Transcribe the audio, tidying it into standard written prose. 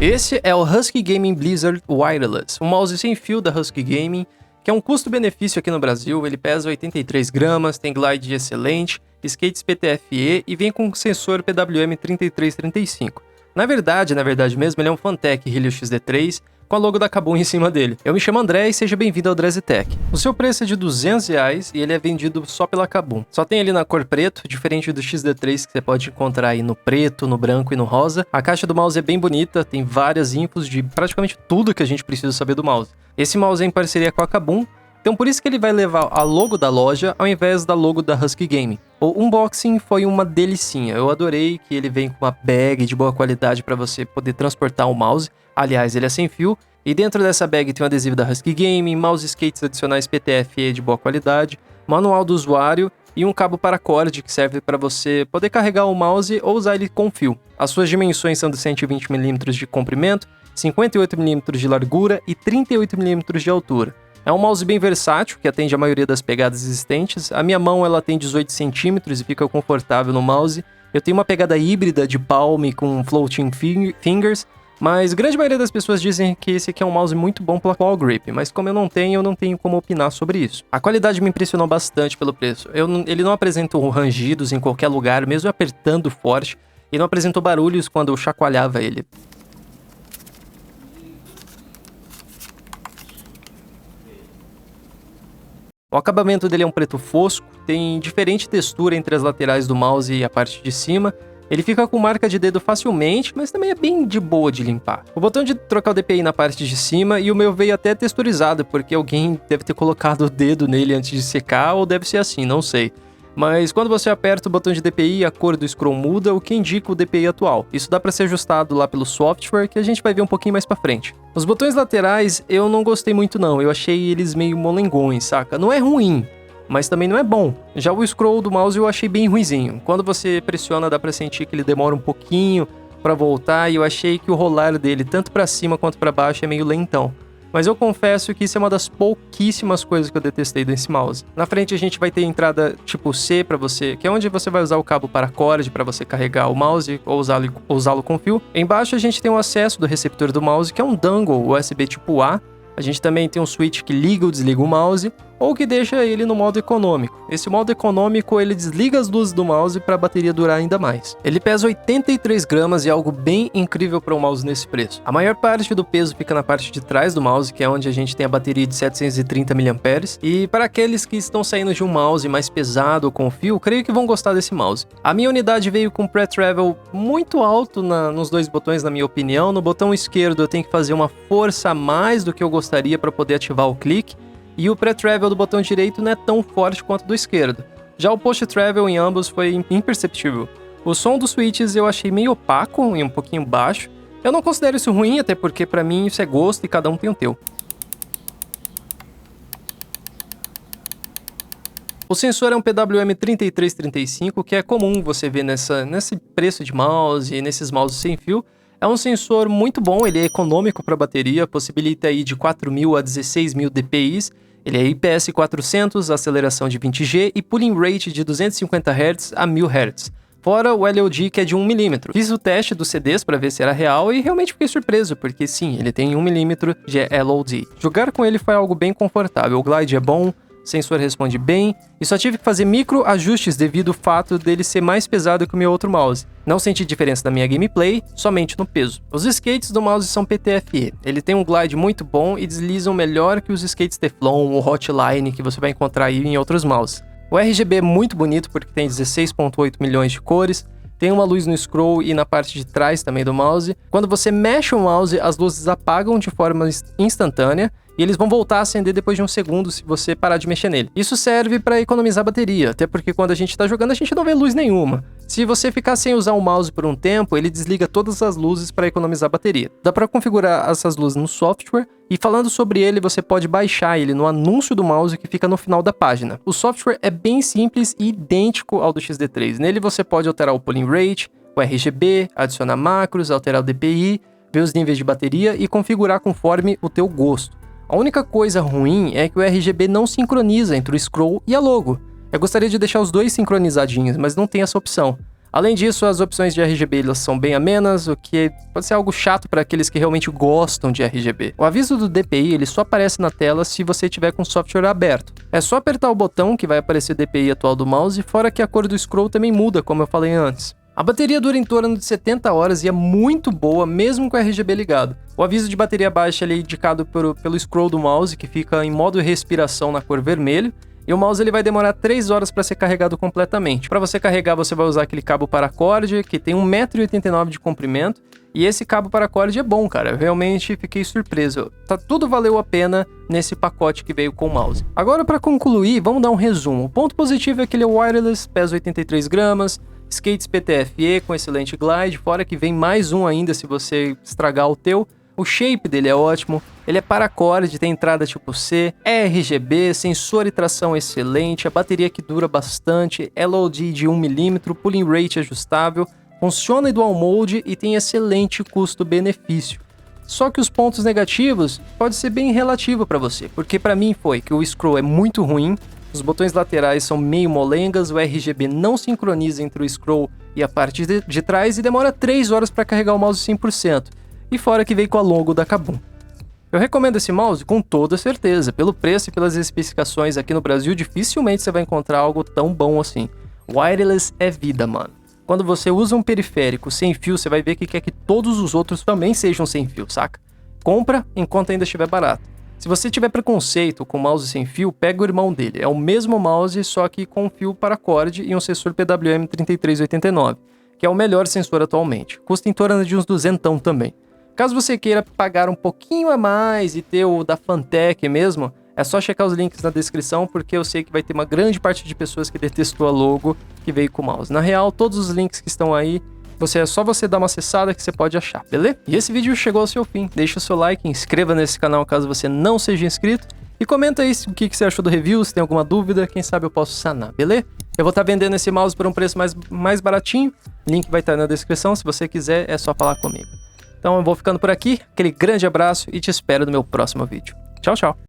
Esse é o Husky Gaming Blizzard Wireless, um mouse sem fio da Husky Gaming, que é um custo-benefício aqui no Brasil. Ele pesa 83 gramas, tem glide excelente, skates PTFE e vem com sensor PWM3335. Na verdade mesmo, ele é um Fantech Helio XD3 com a logo da Kabum em cima dele. Eu me chamo André e seja bem-vindo ao DreZTech. O seu preço é de R$200 e ele é vendido só pela Kabum. Só tem ele na cor preto, diferente do XD3 que você pode encontrar aí no preto, no branco e no rosa. A caixa do mouse é bem bonita, tem várias infos de praticamente tudo que a gente precisa saber do mouse. Esse mouse é em parceria com a Kabum, então por isso que ele vai levar a logo da loja ao invés da logo da Husky Gaming. O unboxing foi uma delicinha, eu adorei que ele vem com uma bag de boa qualidade para você poder transportar o mouse. Aliás, ele é sem fio, e dentro dessa bag tem um adesivo da Husky Gaming, mouse skates adicionais PTFE de boa qualidade, manual do usuário e um cabo paracorde que serve para você poder carregar o mouse ou usar ele com fio. As suas dimensões são de 120mm de comprimento, 58mm de largura e 38mm de altura. É um mouse bem versátil, que atende a maioria das pegadas existentes. A minha mão ela tem 18 centímetros e fica confortável no mouse. Eu tenho uma pegada híbrida de palm com floating fingers, mas a grande maioria das pessoas dizem que esse aqui é um mouse muito bom pela claw grip, mas como eu não tenho como opinar sobre isso. A qualidade me impressionou bastante pelo preço. Ele não apresentou rangidos em qualquer lugar, mesmo apertando forte, e não apresentou barulhos quando eu chacoalhava ele. O acabamento dele é um preto fosco, tem diferente textura entre as laterais do mouse e a parte de cima. Ele fica com marca de dedo facilmente, mas também é bem de boa de limpar. O botão de trocar o DPI na parte de cima, e o meu veio até texturizado, porque alguém deve ter colocado o dedo nele antes de secar, ou deve ser assim, não sei. Mas quando você aperta o botão de DPI, a cor do scroll muda, o que indica o DPI atual. Isso dá para ser ajustado lá pelo software, que a gente vai ver um pouquinho mais pra frente. Os botões laterais eu não gostei muito não, eu achei eles meio molengões, saca? Não é ruim, mas também não é bom. Já o scroll do mouse eu achei bem ruinzinho. Quando você pressiona dá pra sentir que ele demora um pouquinho pra voltar, e eu achei que o rolar dele, tanto pra cima quanto pra baixo, é meio lentão. Mas eu confesso que isso é uma das pouquíssimas coisas que eu detestei desse mouse. Na frente a gente vai ter entrada tipo C para você, que é onde você vai usar o cabo paracorde para você carregar o mouse ou usá-lo com fio. Embaixo a gente tem o acesso do receptor do mouse, que é um dongle USB tipo A. A gente também tem um switch que liga ou desliga o mouse, ou que deixa ele no modo econômico. Esse modo econômico, ele desliga as luzes do mouse para a bateria durar ainda mais. Ele pesa 83 gramas e é algo bem incrível para um mouse nesse preço. A maior parte do peso fica na parte de trás do mouse, que é onde a gente tem a bateria de 730 mAh. E para aqueles que estão saindo de um mouse mais pesado com fio, creio que vão gostar desse mouse. A minha unidade veio com pré-travel muito alto nos dois botões, na minha opinião. No botão esquerdo eu tenho que fazer uma força a mais do que eu gostaria para poder ativar o clique. E o pré-travel do botão direito não é tão forte quanto do esquerdo. Já o post-travel em ambos foi imperceptível. O som dos switches eu achei meio opaco e um pouquinho baixo. Eu não considero isso ruim, até porque pra mim isso é gosto e cada um tem o teu. O sensor é um PWM3335, que é comum você ver nesse preço de mouse e nesses mouses sem fio. É um sensor muito bom, ele é econômico para bateria, possibilita aí de 4.000 a 16.000 dpi. Ele é IPS 400, aceleração de 20G e pulling rate de 250 Hz a 1000 Hz. Fora o LOD, que é de 1mm. Fiz o teste dos CDs para ver se era real e realmente fiquei surpreso, porque sim, ele tem 1mm de LOD. Jogar com ele foi algo bem confortável, o glide é bom, o sensor responde bem, e só tive que fazer micro ajustes devido ao fato dele ser mais pesado que o meu outro mouse. Não senti diferença da minha gameplay, somente no peso. Os skates do mouse são PTFE. Ele tem um glide muito bom e deslizam melhor que os skates Teflon ou Hotline que você vai encontrar aí em outros mouses. O RGB é muito bonito porque tem 16.8 milhões de cores, tem uma luz no scroll e na parte de trás também do mouse. Quando você mexe o mouse, as luzes apagam de forma instantânea e eles vão voltar a acender depois de um segundo se você parar de mexer nele. Isso serve para economizar bateria, até porque quando a gente está jogando a gente não vê luz nenhuma. Se você ficar sem usar o mouse por um tempo, ele desliga todas as luzes para economizar bateria. Dá para configurar essas luzes no software, e falando sobre ele, você pode baixar ele no anúncio do mouse que fica no final da página. O software é bem simples e idêntico ao do XD3. Nele você pode alterar o pulling rate, o RGB, adicionar macros, alterar o DPI, ver os níveis de bateria e configurar conforme o teu gosto. A única coisa ruim é que o RGB não sincroniza entre o scroll e a logo. Eu gostaria de deixar os dois sincronizadinhos, mas não tem essa opção. Além disso, as opções de RGB elas são bem amenas, o que pode ser algo chato para aqueles que realmente gostam de RGB. O aviso do DPI ele só aparece na tela se você tiver com o software aberto. É só apertar o botão que vai aparecer o DPI atual do mouse, fora que a cor do scroll também muda, como eu falei antes. A bateria dura em torno de 70 horas e é muito boa mesmo com o RGB ligado. O aviso de bateria baixa ele é indicado pelo scroll do mouse, que fica em modo respiração na cor vermelho, e o mouse ele vai demorar 3 horas para ser carregado completamente. Para você carregar, você vai usar aquele cabo paracorde, que tem 1,89 m de comprimento, e esse cabo paracorde é bom, cara. Eu realmente fiquei surpreso. Tudo valeu a pena nesse pacote que veio com o mouse. Agora, para concluir, vamos dar um resumo. O ponto positivo é que ele é wireless, pesa 83 gramas, skates PTFE com excelente glide, fora que vem mais um ainda se você estragar o teu. O shape dele é ótimo, ele é paracorde, tem entrada tipo C, é RGB, sensor e tração excelente, a bateria que dura bastante, LOD de 1 mm, pulling rate ajustável, funciona em dual mode e tem excelente custo-benefício. Só que os pontos negativos pode ser bem relativo para você, porque para mim foi que o scroll é muito ruim, os botões laterais são meio molengas, o RGB não sincroniza entre o scroll e a parte de trás e demora 3 horas para carregar o mouse 100%. E fora que veio com a logo da Kabum. Eu recomendo esse mouse com toda certeza, pelo preço e pelas especificações aqui no Brasil, dificilmente você vai encontrar algo tão bom assim. Wireless é vida, mano. Quando você usa um periférico sem fio, você vai ver que quer que todos os outros também sejam sem fio, saca? Compra enquanto ainda estiver barato. Se você tiver preconceito com mouse sem fio, pega o irmão dele. É o mesmo mouse, só que com fio paracorde e um sensor PWM3389, que é o melhor sensor atualmente. Custa em torno de uns 200 também. Caso você queira pagar um pouquinho a mais e ter o da Fantech mesmo, é só checar os links na descrição, porque eu sei que vai ter uma grande parte de pessoas que detestou a logo que veio com o mouse. Na real, todos os links que estão aí, é só você dar uma acessada que você pode achar, beleza? E esse vídeo chegou ao seu fim. Deixa o seu like, inscreva nesse canal caso você não seja inscrito, e comenta aí o que você achou do review, se tem alguma dúvida, quem sabe eu posso sanar, beleza? Eu vou estar vendendo esse mouse por um preço mais baratinho, link vai estar na descrição, se você quiser é só falar comigo. Então eu vou ficando por aqui, aquele grande abraço e te espero no meu próximo vídeo. Tchau, tchau!